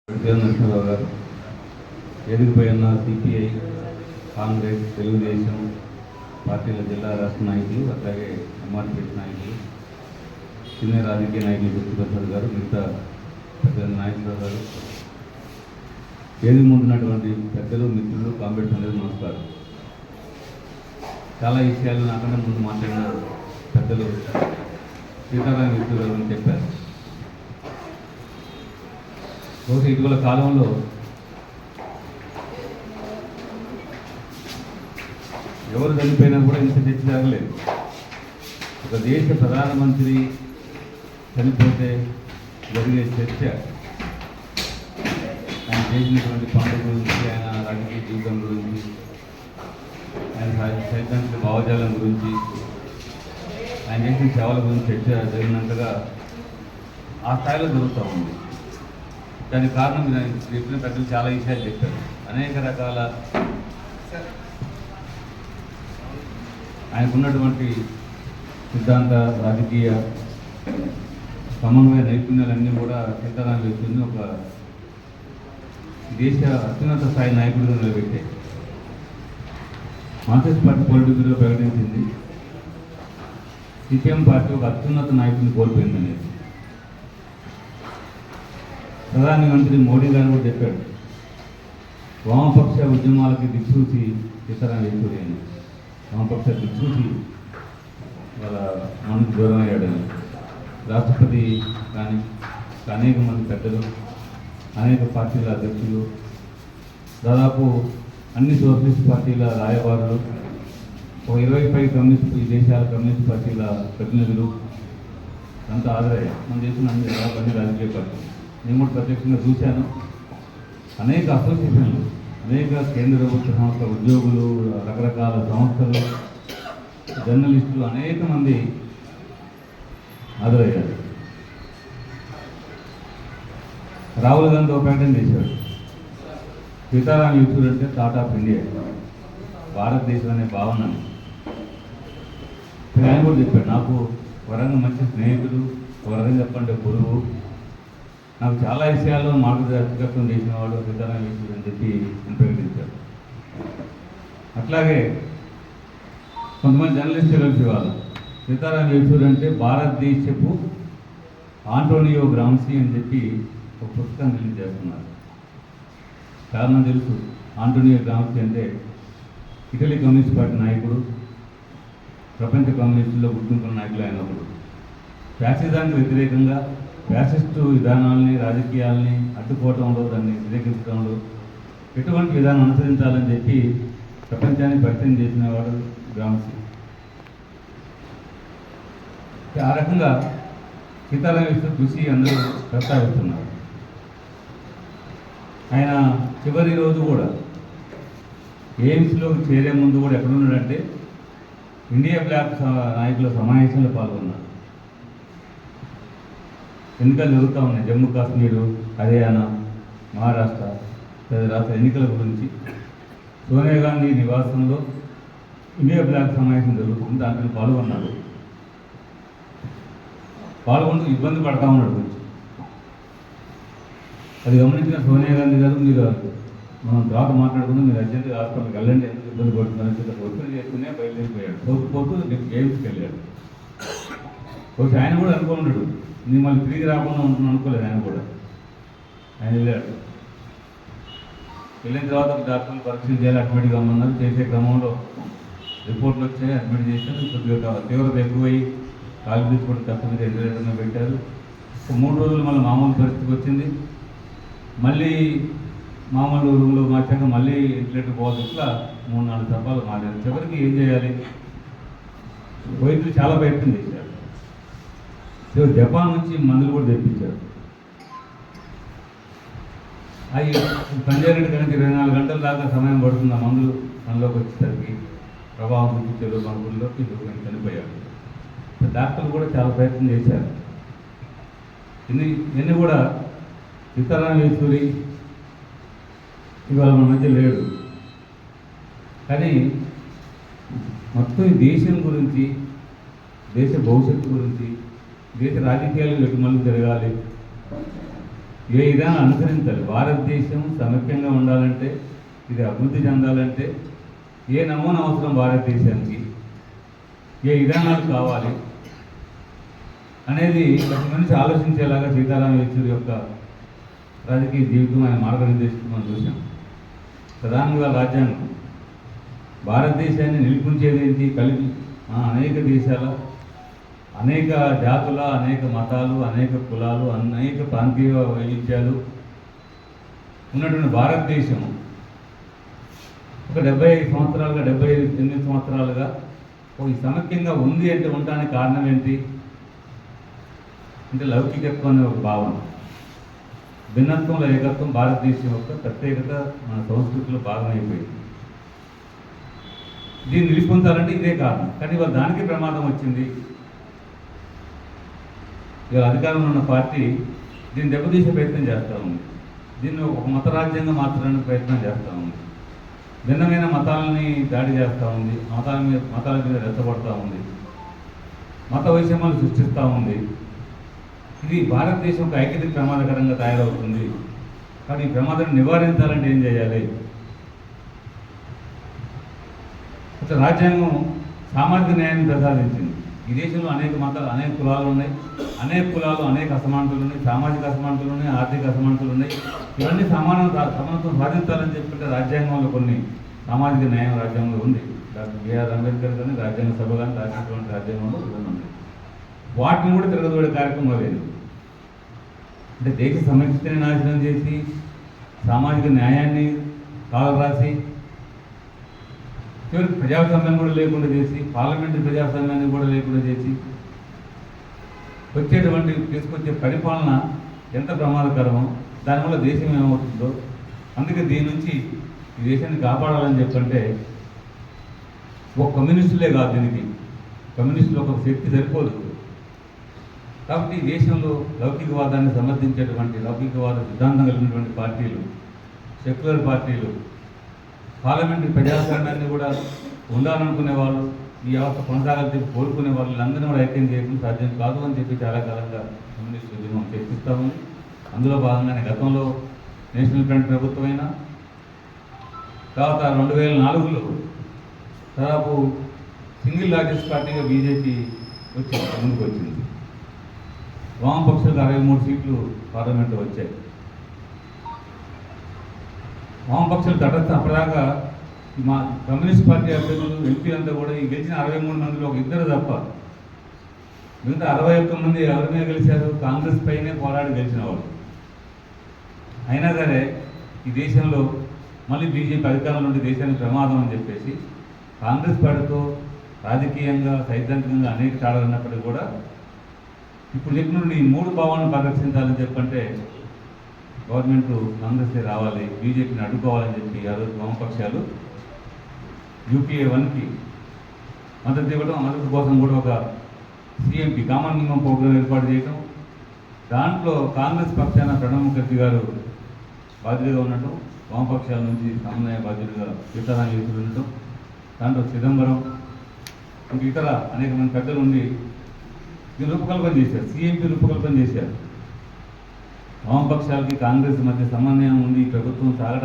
నరసింహరావు గారు, ఎదిగిపోయిన సిపిఐ, కాంగ్రెస్, తెలుగుదేశం పార్టీల జిల్లా రాష్ట్ర నాయకులు, అట్లాగే ఎంఆర్పీఎస్ నాయకులు, సీనియర్ రాజకీయ నాయకులు గుర్తుప్రసాద్ గారు, మిగతా పెద్ద నాయకులు గారు, వేదిక ముందున్నటువంటి పెద్దలు, మిత్రులు, కాంగ్రెస్ అందరూ నమస్కారం. చాలా విషయాలు నాకన్నా ముందు మాట్లాడిన పెద్దలు సీతారాం యేచూరి గారు చెప్పారు. బహుశా ఇటీవల కాలంలో ఎవరు చనిపోయినా కూడా ఇంత చర్చ జరగలేదు. ఒక దేశ ప్రధానమంత్రి చనిపోతే జరిగే చర్చ, ఆయన చేసినటువంటి పనుల గురించి, ఆయన రాజకీయ జీవితం గురించి, ఆయన సైద్ధాంతిక భావజాలం గురించి, ఆయన చేసిన సేవల గురించి చర్చ జరిగినంతగా ఆ స్థాయిలో జరుగుతూ ఉంది. దానికి కారణం చెప్పిన పెద్దలు చాలా విషయాలు చెప్పారు. అనేక రకాల ఆయనకున్నటువంటి సిద్ధాంత, రాజకీయ సమన్వయ నైపుణ్యాలన్నీ కూడా సీతారాం యేచూరిని ఒక దేశ అత్యున్నత స్థాయి నాయకుడిగా నిలబెట్టాయి. మార్క్సిస్ట్ పార్టీ పొలిట్ బ్యూరో ప్రకటించింది, సిపిఎం పార్టీ ఒక అత్యున్నత నాయకుడిని కోల్పోయిందనేది. ప్రధానమంత్రి మోడీ గారు కూడా చెప్పాడు, వామపక్ష ఉద్యమాలకి దిక్సూచి సీతారాం యేచూరి అని. వామపక్ష దిక్సూచి వాళ్ళ మనకు దూరం అయ్యాడని. రాష్ట్రపతి కానీ అనేక మంది పెద్దలు, అనేక పార్టీల అధ్యక్షులు, దాదాపు అన్ని సోషలిస్ట్ పార్టీల రాయబారులు, ఒక 25 కమ్యూనిస్ట్ దేశాల కమ్యూనిస్ట్ పార్టీల ప్రతినిధులు అంతా హాజరయ్యారు. మన దేశం అన్ని రాజకీయ పార్టీలు. నేను కూడా ప్రత్యక్షంగా చూశాను. అనేక అసోసియేషన్లు, అనేక కేంద్ర ప్రభుత్వ సంస్థల ఉద్యోగులు, రకరకాల సంస్థలు, జర్నలిస్టులు అనేక మంది హాజరయ్యారు. రాహుల్ గాంధీ ఒక ప్రకటన చేశాడు, సీతారాం యేచూరి అంటే థాట్ ఆఫ్ ఇండియా, భారతదేశం అనే భావన. ఆయన కూడా చెప్పాడు, నాకు వరంగా మంచి స్నేహితుడు, వరంగా చెప్పంటే గురువు, నాకు చాలా విషయాల్లో మార్గదర్శకత్వం చేసిన వాడు సీతారాం యేచూరి అని చెప్పి ప్రకటించారు. అట్లాగే కొంతమంది జర్నలిస్టులు కలిసి వాళ్ళు సీతారాం యేచూరి అంటే భారతదేశపు ఆంటోనియో గ్రామ్సీ అని చెప్పి ఒక పుస్తకం రిలీజ్ చేస్తున్నారు. కారణం తెలుసు, ఆంటోనియో గ్రామ్సీ అంటే ఇటలీ కమ్యూనిస్ట్ పార్టీ నాయకుడు, ప్రపంచ కమ్యూనిస్టుల్లో గుర్తింపున్న నాయకులు అయినప్పుడు ఫ్యాసిజానికి వ్యతిరేకంగా, ఫ్యాసిస్టు విధానాలని, రాజకీయాలని అడ్డుకోవడంలో, దాన్ని వ్యతిరేకించడంలో ఎటువంటి విధానం అనుసరించాలని చెప్పి ప్రపంచాన్ని పరిచయం చేసిన వాడు గ్రామ్సీ. ఆ రకంగా సీతారాం యేచూరి కృషి అందరూ ప్రస్తావిస్తున్నారు. ఆయన చివరి రోజు కూడా ఎయిమ్స్లోకి చేరే ముందు కూడా ఎక్కడున్నాడంటే ఇండియా బ్లాక్ నాయకుల సమావేశంలో పాల్గొన్నారు. ఎన్నికలు జరుగుతూ ఉన్నాయి, జమ్మూ కాశ్మీరు, హర్యానా, మహారాష్ట్ర రాష్ట్ర ఎన్నికల గురించి సోనియా గాంధీ నివాసంలో ఇండియా బ్లాక్ సమావేశం జరుగుతుంది. దాంట్లో పాల్గొన్నాడు. పాల్గొంటూ ఇబ్బంది పడతా ఉన్నాడు గురించి. అది గమనించిన సోనియా గాంధీ గారు, మీరు మనం తర్వాత మాట్లాడుకుందాం, మీరు అర్జెంట్గా హాస్పిటల్కి వెళ్ళండి, ఎందుకు ఇబ్బంది పడుతున్నారని ఒత్తిడి చేసుకునే బయలుదేరిపోయాడు. పోతూ గేమ్స్కి వెళ్ళాడు. ఒకటి ఆయన కూడా అనుకున్నాడు, నేను మళ్ళీ తిరిగి రాకుండా ఉంటున్నాను అనుకోలేదు. ఆయన కూడా వెళ్ళాడు. వెళ్ళిన తర్వాత డాక్టర్లు పరీక్షలు చేయాలి, అడ్మిట్గా ఉన్నారు. చేసే క్రమంలో రిపోర్ట్లు వచ్చాయి, అడ్మిట్ చేశారు. కొద్దిగా తీవ్రత ఎక్కువయ్యి కాలు తీసుకోవడం తప్పని వెంటిలేటర్లో పెట్టారు. 3 రోజులు మళ్ళీ మామూలు పరిస్థితికి వచ్చింది. మళ్ళీ మామూలు రూమ్లో మార్చాక మళ్ళీ వెంటిలేటర్ పోవాలి. ఇట్లా 3-4 దఫాలు మారారు. చివరికి ఏం చేయాలి, వైద్యులు చాలా ప్రయత్నం చేశారు. జపాన్ నుంచి మందులు కూడా తెప్పించారు. అవి పనిచేయడానికి కనుక 24 గంటల దాకా సమయం పడుతుంది. ఆ మందులు మనలోకి వచ్చేసరికి ప్రభావం చూపించారు, మందుల్లోకి చనిపోయారు. డాక్టర్లు కూడా చాలా ప్రయత్నం చేశారు. ఇవన్నీ కూడా సీతారాం యేచూరి ఇవాళ మన మధ్య లేడు. కానీ మొత్తం ఈ దేశం గురించి, దేశ భవిష్యత్తు గురించి, దేశ రాజకీయాలు ఎటు మళ్ళీ జరగాలి, ఏ విధానం అనుసరించాలి. భారతదేశం సమైక్యంగా ఉండాలంటే, ఇది అభివృద్ధి చెందాలంటే ఏ నమూనా అవసరం భారతదేశానికి, ఏ విధానాలు కావాలి అనేది ప్రతి మనిషి ఆలోచించేలాగా సీతారాం యేచూరి యొక్క రాజకీయ జీవితం ఆయన మార్గనిర్దేశిస్తూ మనం చూసాం. ప్రధానంగా రాజ్యాంగం భారతదేశాన్ని నిలిపించేది ఏంటి? కలిపి అనేక దేశాల, అనేక జాతుల, అనేక మతాలు, అనేక కులాలు, అనేక ప్రాంతీయ వైవిధ్యాలు ఉన్నటువంటి భారతదేశం ఒక 75 సంవత్సరాలుగా, 78 సంవత్సరాలుగా ఈ సమైక్యంగా ఉంది అంటే ఉండడానికి కారణం ఏంటి అంటే లౌకికత్వం అనే ఒక భావన. భిన్నత్వంలో ఏకత్వం భారతదేశం యొక్క ప్రత్యేకత, మన సంస్కృతిలో భాగమైపోయింది. దీన్ని నిలిపొందాలంటే ఇదే కారణం. కానీ ఇవాళ దానికి ప్రమాదం వచ్చింది. ఇవాళ అధికారంలో ఉన్న పార్టీ దీన్ని దెబ్బతీసే ప్రయత్నం చేస్తూ ఉంది. దీన్ని ఒక మత రాజ్యంగా మార్చడానికి ప్రయత్నం చేస్తూ ఉంది. భిన్నమైన మతాలని దాడి చేస్తూ ఉంది. మతాల మీద రెచ్చగొడుతూ ఉంది. మత వైషమ్యాలు సృష్టిస్తూ ఉంది. ఇది భారతదేశం ఒక ఐక్యతకి ప్రమాదకరంగా తయారవుతుంది. కానీ ఈ ప్రమాదాన్ని నివారించాలంటే ఏం చేయాలి? అసలు రాజ్యాంగం సామాజిక న్యాయాన్ని ప్రసాదించింది. ఈ దేశంలో అనేక మతాలు, అనేక కులాలు ఉన్నాయి. అనేక కులాలు, అనేక అసమానతలు ఉన్నాయి. సామాజిక అసమానతలు ఉన్నాయి, ఆర్థిక అసమానతలు ఉన్నాయి. ఇవన్నీ సమానత్వం సాధించాలని చెప్పుకుంటే రాజ్యాంగంలో కొన్ని సామాజిక న్యాయం రాజ్యాంగంలో ఉంది. డాక్టర్ బిఆర్ అంబేద్కర్ కానీ, రాజ్యాంగ సభ కానీ రాసినటువంటి రాజ్యాంగంలో ఇవన్నీ ఉన్నాయి. వాటిని కూడా తిరగదోడే కార్యక్రమం లేదు. అంటే దేశ సమైక్యతని నాశనం చేసి, సామాజిక న్యాయాన్ని కాలరాసి, చివరికి ప్రజాస్వామ్యం కూడా లేకుండా చేసి, పార్లమెంటరీ ప్రజాస్వామ్యాన్ని కూడా లేకుండా చేసి తీసుకొచ్చే పరిపాలన ఎంత ప్రమాదకరమో, దానివల్ల దేశం ఏమవుతుందో. అందుకే దీని నుంచి ఈ దేశాన్ని కాపాడాలని చెప్పంటే ఒక కమ్యూనిస్టులే కాదు, దీనికి కమ్యూనిస్టులు ఒక శక్తి సరిపోదు. కాబట్టి ఈ దేశంలో లౌకికవాదాన్ని సమర్థించేటువంటి, లౌకికవాద సిద్ధాంతం కలిగినటువంటి పార్టీలు, సెక్యులర్ పార్టీలు, పార్లమెంటరీ ప్రజాస్వామ్యాన్ని కూడా ఉండాలనుకునే వాళ్ళు, ఈ వ్యవస్థ కొనసాగాలని చెప్పి కోరుకునే వాళ్ళు వీళ్ళందరినీ కూడా ఐక్యం చేయడం సాధ్యం కాదు అని చెప్పి చాలా కాలంగా కమ్యూనిస్ట్ ఉద్యమం చర్చిస్తూ ఉంది. అందులో భాగంగానే గతంలో నేషనల్ ఫ్రంట్ ప్రభుత్వమైనా, తర్వాత 2004లో దాదాపు సింగిల్ లార్జెస్ట్ పార్టీగా బీజేపీ ముందుకు వచ్చింది. వామపక్షాలకు 63 సీట్లు పార్లమెంట్లో వచ్చాయి. వామపక్షాలు తటస్థ అప్పటిదాకా మా కమ్యూనిస్ట్ పార్టీ అభ్యర్థులు, ఎంపీలంతా కూడా ఈ గెలిచిన 63 మందిలో ఒక ఇద్దరు తప్ప మిగతా 61 మంది ఎవరి మీద గెలిచారు? కాంగ్రెస్ పైనే పోరాడి గెలిచిన వాళ్ళు. అయినా సరే ఈ దేశంలో మళ్ళీ బీజేపీ అధికారంలో ఉండి దేశానికి ప్రమాదం అని చెప్పేసి కాంగ్రెస్ పార్టీతో రాజకీయంగా, సైద్ధాంతికంగా అనేక తేడాలు ఉన్నప్పటికీ కూడా ఇప్పుడు చెప్పిన ఈ 3 భావాలను పరిరక్షించాలని చెప్పంటే గవర్నమెంట్ కాంగ్రెస్ రావాలి, బీజేపీని అడ్డుకోవాలని చెప్పి ఆ రోజు వామపక్షాలు యూపీఏ 1కి మద్దతు ఇవ్వడం, మద్దతు కోసం కూడా ఒక సిఎంపి కామన్ మినిమం ప్రోగ్రాం ఏర్పాటు చేయడం, దాంట్లో కాంగ్రెస్ పక్షాన ప్రణబ్ ముఖర్జీ గారు బాధ్యతగా ఉండటం, వామపక్షాల నుంచి సమన్వయ బాధ్యులుగా సీతారాం యేచూరి ఉండటం, దాంట్లో చిదంబరం ఇంక ఇతర అనేక మంది పెద్దలు ఉండి దీన్ని రూపకల్పన చేశారు. సిఎంపి రూపకల్పన చేశారు. వామపక్షాలకి కాంగ్రెస్ మధ్య సమన్వయం ఉండి ప్రభుత్వం సాగడం